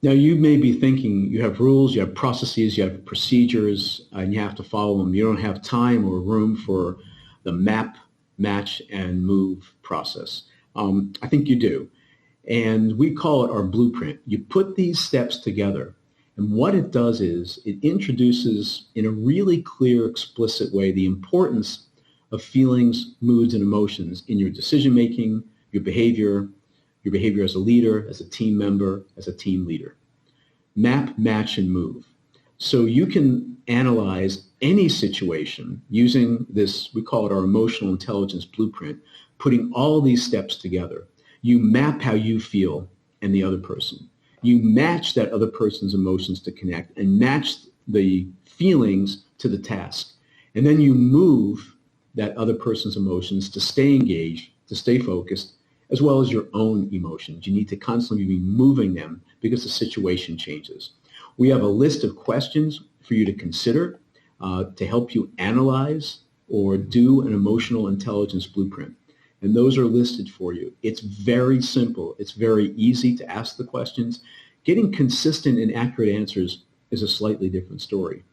Now, you may be thinking you have rules, you have processes, you have procedures, and you have to follow them. You don't have time or room for the map, match, and move process. I think you do. And we call it our blueprint. You put these steps together, and what it does is it introduces in a really clear, explicit way the importance of feelings, moods, and emotions in your decision making, your behavior as a leader, as a team member, as a team leader. Map, match, and move. So you can analyze any situation using this, we call it our emotional intelligence blueprint, putting all these steps together. You map how you feel and the other person. You match that other person's emotions to connect and match the feelings to the task. And then you move that other person's emotions to stay engaged, to stay focused, as well as your own emotions. You need to constantly be moving them because the situation changes. We have a list of questions for you to consider to help you analyze or do an emotional intelligence blueprint. And those are listed for you. It's very simple. It's very easy to ask the questions. Getting consistent and accurate answers is a slightly different story.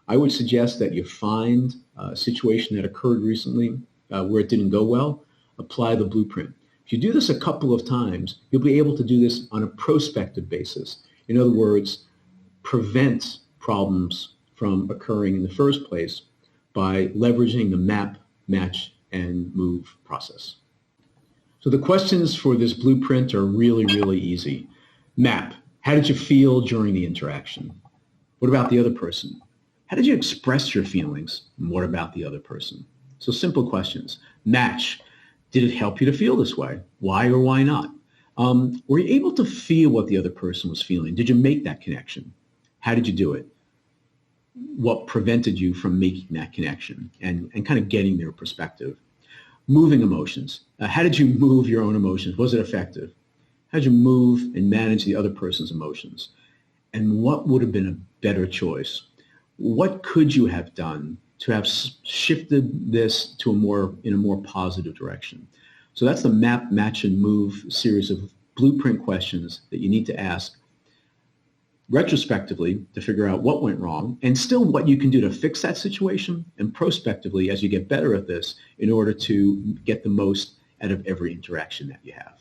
I would suggest that you find a situation that occurred recently where it didn't go well, apply the blueprint. If you do this a couple of times, you'll be able to do this on a prospective basis. In other words, prevent problems from occurring in the first place by leveraging the map, match, and move process. So the questions for this blueprint are really, really easy. Map, how did you feel during the interaction? What about the other person? How did you express your feelings? And what about the other person? So simple questions. Match, did it help you to feel this way? Why or why not? Were you able to feel what the other person was feeling? Did you make that connection? How did you do it? What prevented you from making that connection and kind of getting their perspective? Moving emotions. How did you move your own emotions? Was it effective? How did you move and manage the other person's emotions? And what would have been a better choice? What could you have done to have shifted this to in a more positive direction? So that's the map, match, and move series of blueprint questions that you need to ask retrospectively to figure out what went wrong and still what you can do to fix that situation, and prospectively as you get better at this in order to get the most out of every interaction that you have.